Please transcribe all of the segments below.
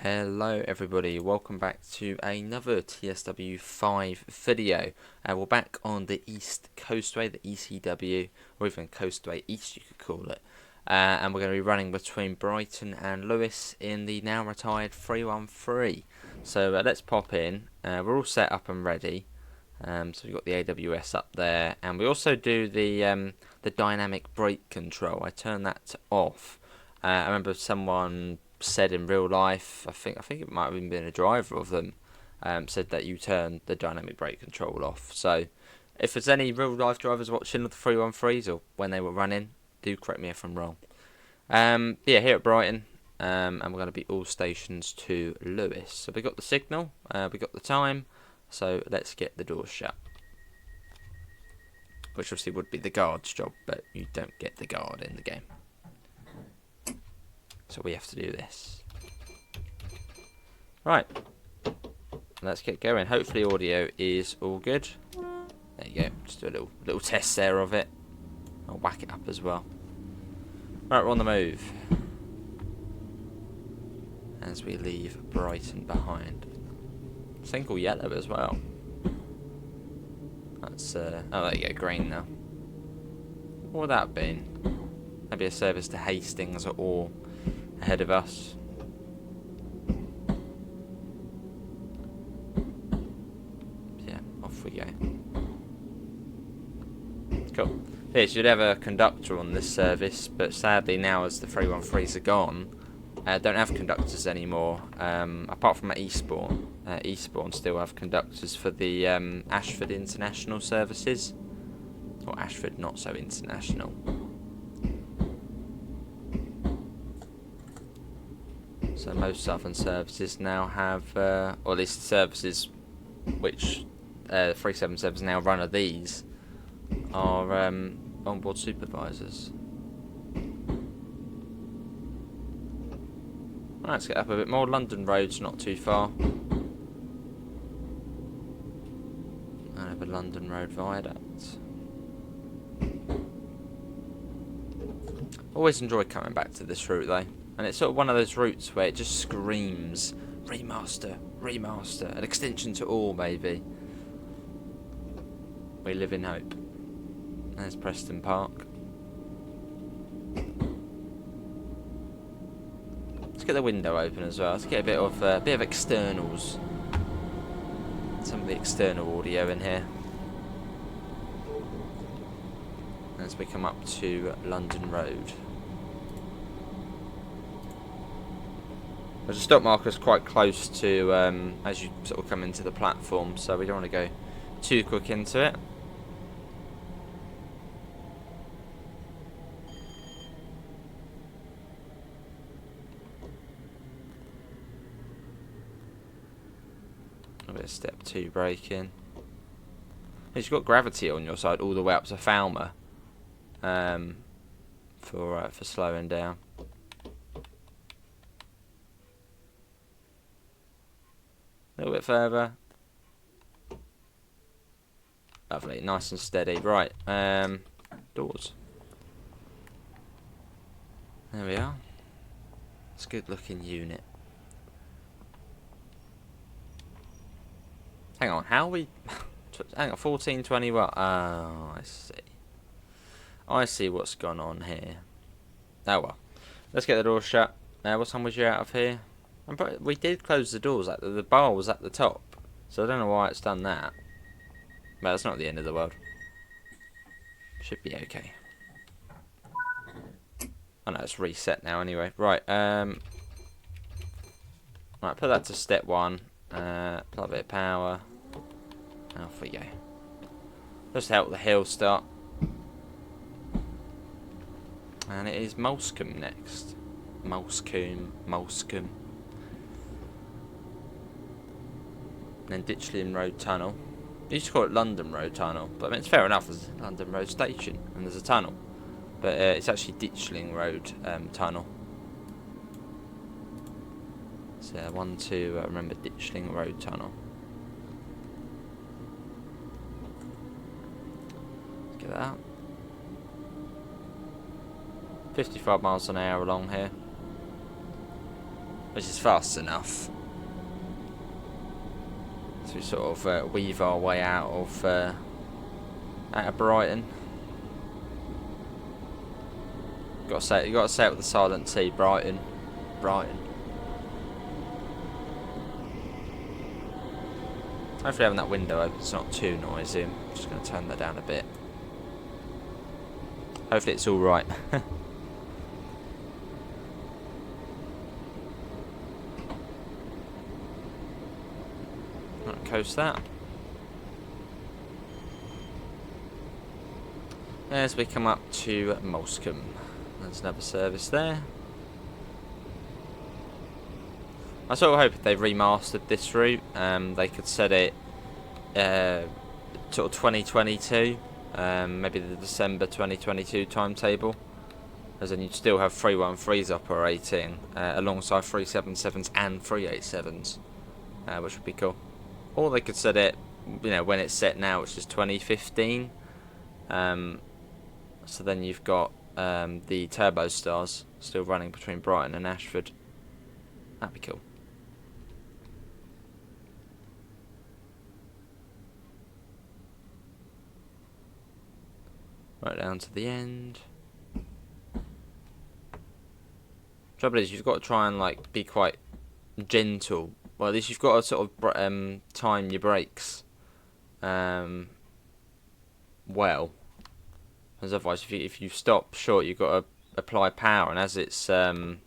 Hello everybody, welcome back to another TSW5 video. We're back on the East Coastway, the ECW, or even Coastway East you could call it. And we're going to be running between Brighton and Lewes in the now retired 313. So let's pop in. We're all set up and ready. So we've got the AWS up there, and we also do the dynamic brake control. I turn that off. I remember someone said in real life, I think it might have even been a driver of them, said that you turn the dynamic brake control off. So if there's any real life drivers watching the 313s or when they were running, do correct me if I'm wrong. Yeah, here at Brighton, and we're going to be all stations to Lewes. So we got the signal, we got the time, so let's get the doors shut. Which obviously would be the guard's job, but you don't get the guard in the game. So we have to do this. Right. Let's get going. Hopefully audio is all good. There you go. Just do a little test there of it. I'll whack it up as well. Right, we're on the move. As we leave Brighton behind. Single yellow as well. That's oh there you go, green now. What would that have been? Maybe a service to Hastings or ahead of us. Yeah, off we go. Cool. Yeah, you should have a conductor on this service, but sadly now as the 313s are gone, don't have conductors anymore. Apart from at Eastbourne. Eastbourne still have conductors for the Ashford International services. Or Ashford Not So International. So most southern services now have, or at least services which 377s now run of these, are onboard supervisors. Right, let's get up a bit more. London Road's not too far. I have a London Road viaduct. Always enjoy coming back to this route though. And it's sort of one of those routes where it just screams remaster, remaster, an extension to all maybe. We live in hope. There's Preston Park. Let's get the window open as well. Let's get a bit of externals. Some of the external audio in here. As we come up to London Road. There's a stop marker's quite close to as you sort of come into the platform, so we don't want to go too quick into it. A bit of step 2 braking. You've got gravity on your side all the way up to Falmer for slowing down. A little bit further. Lovely, nice and steady. Right, doors. There we are. It's a good looking unit. Hang on, how are we... Hang on, 1421. Oh, I see. I see what's gone on here. Oh well. Let's get the door shut. What time was you out of here? We did close the doors. The bar was at the top, so I don't know why it's done that. But that's not the end of the world. Should be okay. Oh no, it's reset now anyway. Right, right, put that to step 1. Put a bit of power. Off we go. Just help the hill start. And it is Molescombe next. Molescombe. And then Ditchling Road Tunnel. They used to call it London Road Tunnel, but I mean it's fair enough. There's London Road Station and there's a tunnel, but it's actually Ditchling Road Tunnel. So one to remember Ditchling Road Tunnel. Let's get that out. 55 miles an hour along here. which is fast enough to sort of weave our way out of Brighton. You got to say it with the silent T, Brighton, Brighton. Hopefully having that window open, it's not too noisy. I'm just going to turn that down a bit. Hopefully it's all right. Right, coast that. As we come up to Moulsecoomb, there's another service there. I sort of hope if they remastered this route, they could set it sort of 2022, maybe the December 2022 timetable, as then you'd still have 313s operating alongside 377s and 387s, which would be cool. Or they could set it, you know, when it's set now, which is 2015. So then you've got the Turbo Stars still running between Brighton and Ashford. That'd be cool. Right down to the end. Trouble is, you've got to try and like be quite gentle. Well, at least you've got to sort of time your brakes well. Because otherwise, if you stop short, you've got to apply power, and as it's was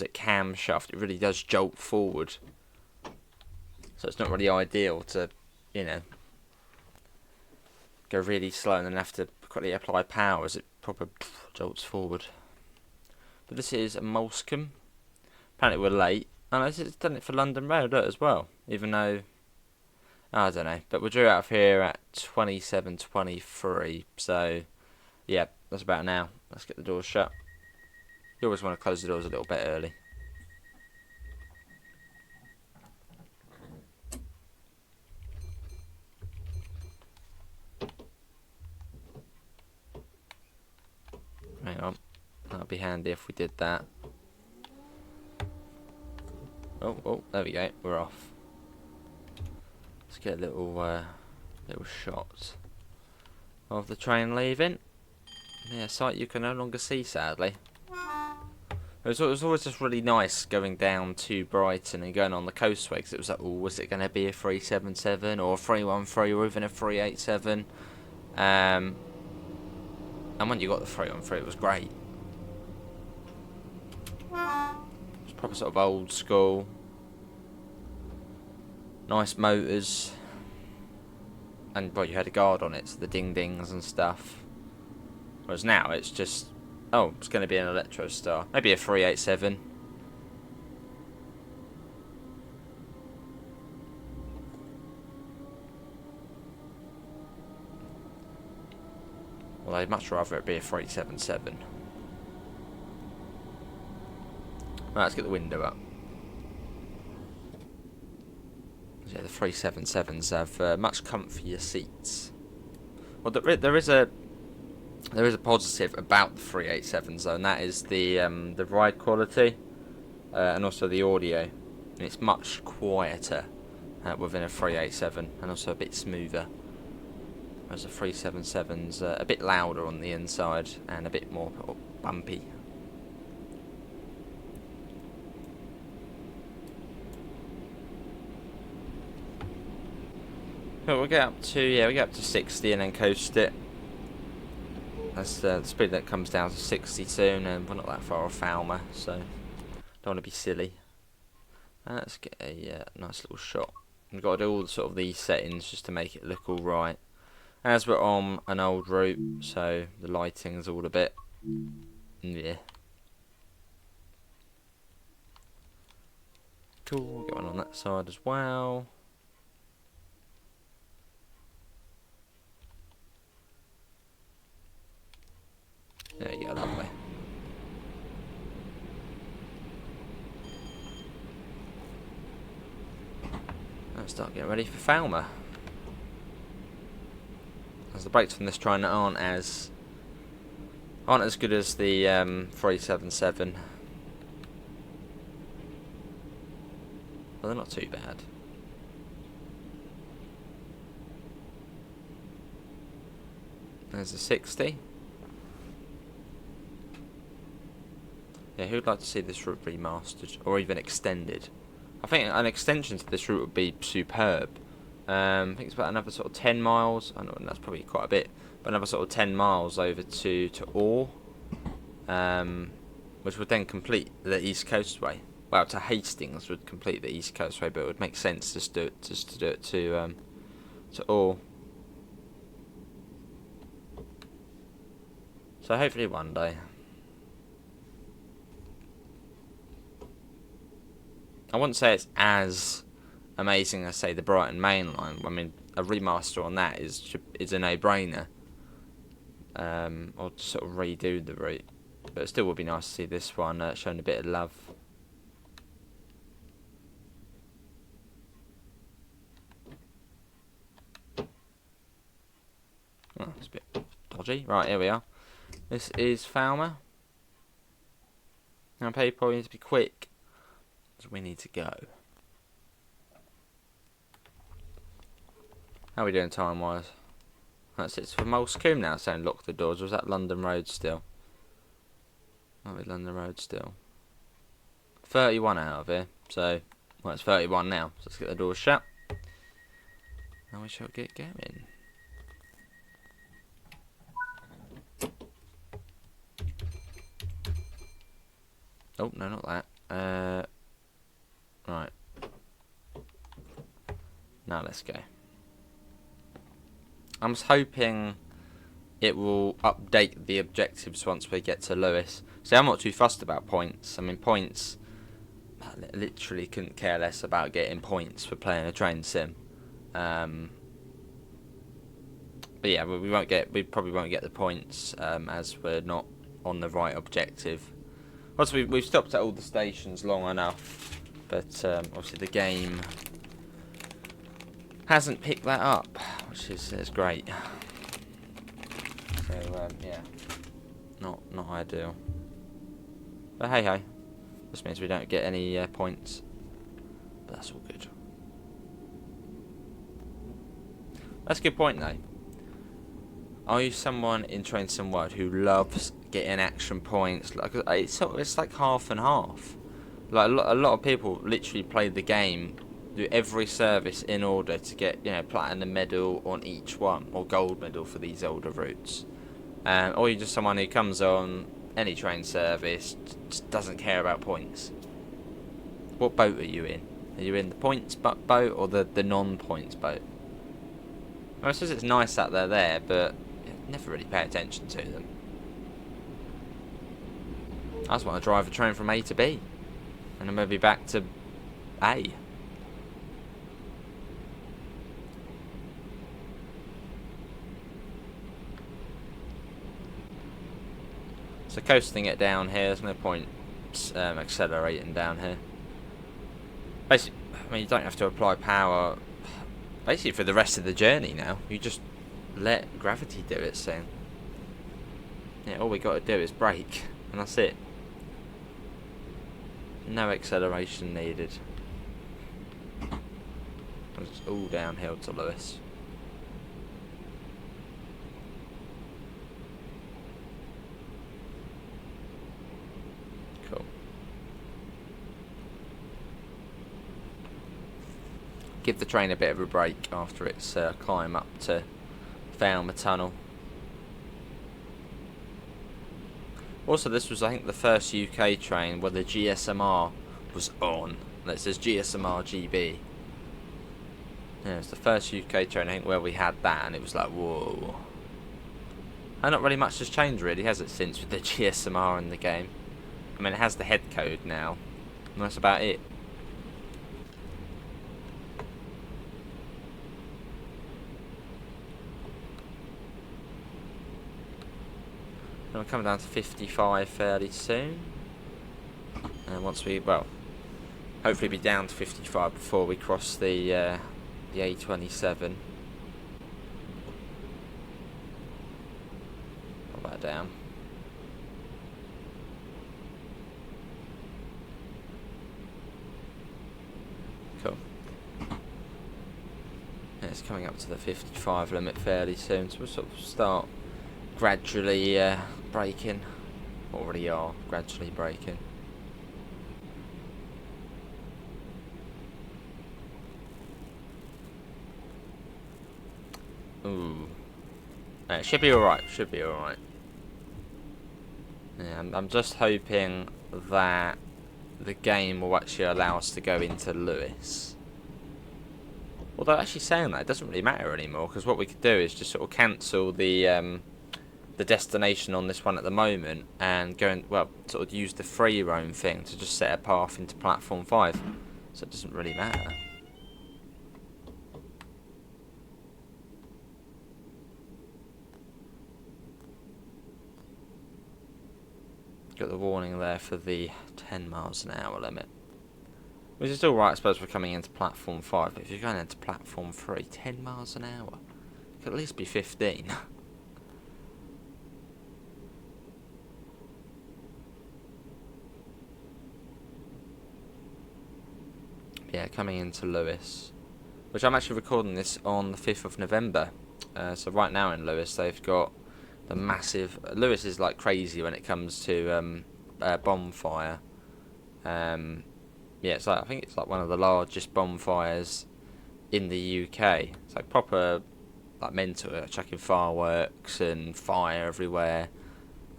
it camshaft, it really does jolt forward. So it's not really ideal to, you know, go really slow and then have to quickly apply power as it proper jolts forward. But this is a Moulsecoomb. Apparently we're late. And it's done it for London Road as well, even though, I don't know, but we drew out of here at 27:23, so yeah, that's about now. Let's get the doors shut. You always want to close the doors a little bit early. Hang on, that'll be handy if we did that. Oh, there we go, we're off. Let's get a little shot of the train leaving. Yeah, a sight you can no longer see, sadly. It was always just really nice going down to Brighton and going on the Coastway, because it was like, oh, was it going to be a 377 or a 313 or even a 387? And when you got the 313, it was great. It's proper sort of old school. Nice motors. And, well, you had a guard on it, so the ding-dings and stuff. Whereas now, it's just, oh, it's going to be an Electro Star. Maybe a 387. Well, I'd much rather it be a 377. Right, let's get the window up. Yeah, the 377s have much comfier seats. Well, there is a positive about the 387s though, and that is the ride quality and also the audio. And it's much quieter within a 387 and also a bit smoother. Whereas the 377's a bit louder on the inside and a bit more bumpy. But we get up to 60 and then coast it. That's the speed that comes down to 60 soon, and we're not that far off Falmer, so don't want to be silly. Let's get a nice little shot. We've got to do all sort of these settings just to make it look all right. As we're on an old route, so the lighting's all a bit, yeah. Cool, get one on that side as well. There you go, lovely. Let's start getting ready for Falmer. As the brakes on this train aren't as good as the 377. But they're not too bad. There's a 60. Yeah, who'd like to see this route remastered or even extended? I think an extension to this route would be superb. I think it's about another sort of 10 miles. I know that's probably quite a bit, but another sort of 10 miles over to Orr, which would then complete the East Coastway. Well, to Hastings would complete the East Coastway, but it would make sense just to do it to Orr. So hopefully one day. I wouldn't say it's as amazing as, say, the Brighton main line. I mean, a remaster on that is a no-brainer. Or to sort of redo the route. But it still would be nice to see this one showing a bit of love. Oh, it's a bit dodgy. Right, here we are. This is Falmer. Now, people need to be quick, so we need to go. How are we doing time-wise? That's it for Mulscombe now, saying lock the doors. Or was that London Road still? Might be London Road still. 31 out of here, so well, it's 31 now. So let's get the doors shut. And we shall get going. Oh, no, not that. Right. Now let's go. I'm just hoping it will update the objectives once we get to Lewes. See, I'm not too fussed about points. I mean, points, I literally couldn't care less about getting points for playing a train sim. But yeah, we probably won't get the points as we're not on the right objective. Once we've stopped at all the stations long enough, but obviously the game hasn't picked that up, which is great. So yeah, not ideal. But hey, this means we don't get any points. But that's all good. That's a good point though. Are you someone in Train Sim World who loves getting action points? Like it's like half and half. Like a lot of people literally play the game, do every service in order to get platinum medal on each one or gold medal for these older routes. Or you're just someone who comes on any train service, just doesn't care about points. What boat are you in? Are you in the points boat or the non-points boat? I suppose it's nice that they're there, but never really pay attention to them. I just want to drive a train from A to B, and then maybe back to A. So coasting it down here, there's no point accelerating down here. Basically, I mean, you don't have to apply power basically for the rest of the journey now. You just let gravity do its thing. Yeah, all we got to do is brake, and that's it. No acceleration needed. It's all downhill to Lewes. Cool. Give the train a bit of a break after its climb up to Falmer Tunnel. Also, this was, I think, the first UK train where the GSMR was on. That says GSMR GB. Yeah, it's the first UK train, I think, where we had that, and it was like, whoa. And not really much has changed, really, has it, since with the GSMR in the game? I mean, it has the head code now, and that's about it. And we're coming down to 55 fairly soon. And once we, well, hopefully be down to 55 before we cross the A27. Put that down. it's coming up to the 55 limit fairly soon, so we'll sort of start gradually braking. Already are gradually braking. Ooh. Should be alright, should be alright. Yeah, I'm just hoping that the game will actually allow us to go into Lewes. Although actually saying that, it doesn't really matter anymore, because what we could do is just sort of cancel the destination on this one at the moment and go and, well, sort of use the free roam thing to just set a path into platform 5. So it doesn't really matter. Got the warning there for the 10 miles an hour limit. Which is still right, I suppose, for coming into platform 5, but if you're going into platform 3, 10 miles an hour, it could at least be 15. Yeah, coming into Lewes, which I'm actually recording this on the 5th of November. So right now in Lewes, they've got the massive... Lewes is like crazy when it comes to bonfire. Yeah, it's like, I think it's like one of the largest bonfires in the UK. It's like proper, like mental, chucking fireworks and fire everywhere.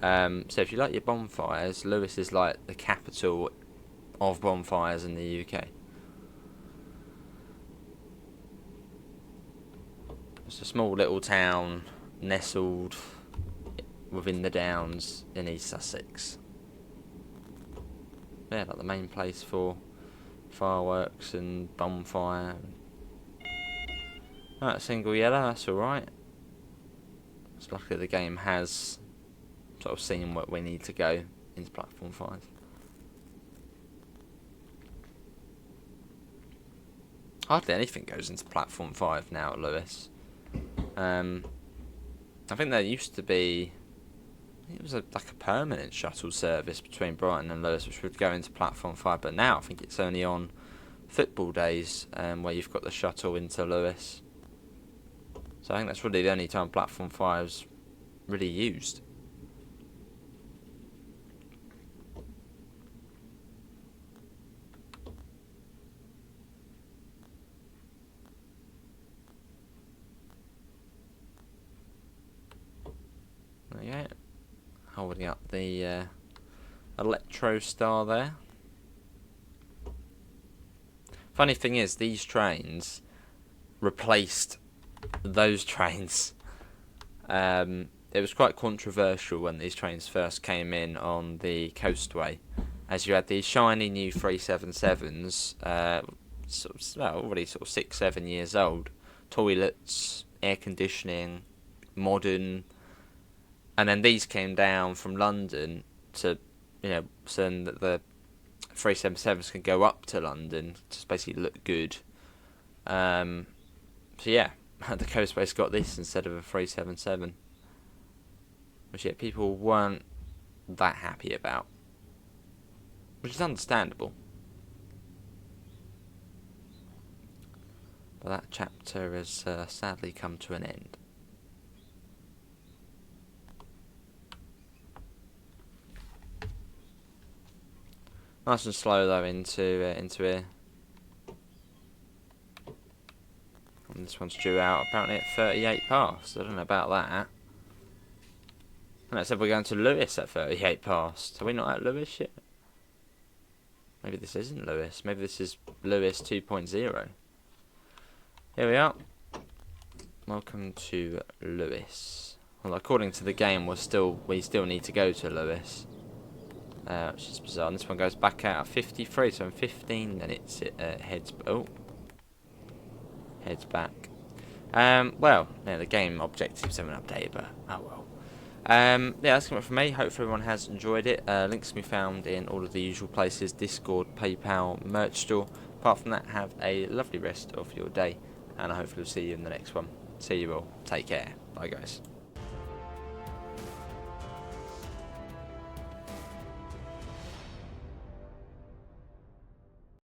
So if you like your bonfires, Lewes is like the capital of bonfires in the UK. It's a small little town nestled within the Downs in East Sussex. Yeah, like the main place for fireworks and bonfire. Right, single yellow, that's alright. It's luckily the game has sort of seen what we need to go into platform 5. Hardly anything goes into platform 5 now at Lewes. I think there used to be, it was like a permanent shuttle service between Brighton and Lewes, which would go into platform 5, but now I think it's only on football days where you've got the shuttle into Lewes. So I think that's really the only time platform 5's really used. There you go. Holding up the Electro Star there. Funny thing is, these trains replaced those trains. It was quite controversial when these trains first came in on the Coastway, as you had these shiny new 377s, already sort of 6-7 years old, toilets, air conditioning, modern, and then these came down from London to, saying that the 377s can go up to London to basically look good. So yeah, the Coastway's got this instead of a 377, which yeah, people weren't that happy about, which is understandable. But that chapter has sadly come to an end. Nice and slow though into here. And this one's due out apparently at 38 past. I don't know about that. And it said we're going to Lewes at 38 past. Are we not at Lewes yet? Maybe this isn't Lewes. Maybe this is Lewes 2.0. Here we are. Welcome to Lewes. Well, according to the game, we still need to go to Lewes. Which is bizarre. And this one goes back out at 53, so in 15 minutes it heads back. Well, yeah, the game objectives haven't updated, but oh well. Yeah, that's coming from me. Hopefully everyone has enjoyed it. Links can be found in all of the usual places: Discord, PayPal, merch store. Apart from that, have a lovely rest of your day, and I hopefully will see you in the next one. See you all. Take care. Bye, guys.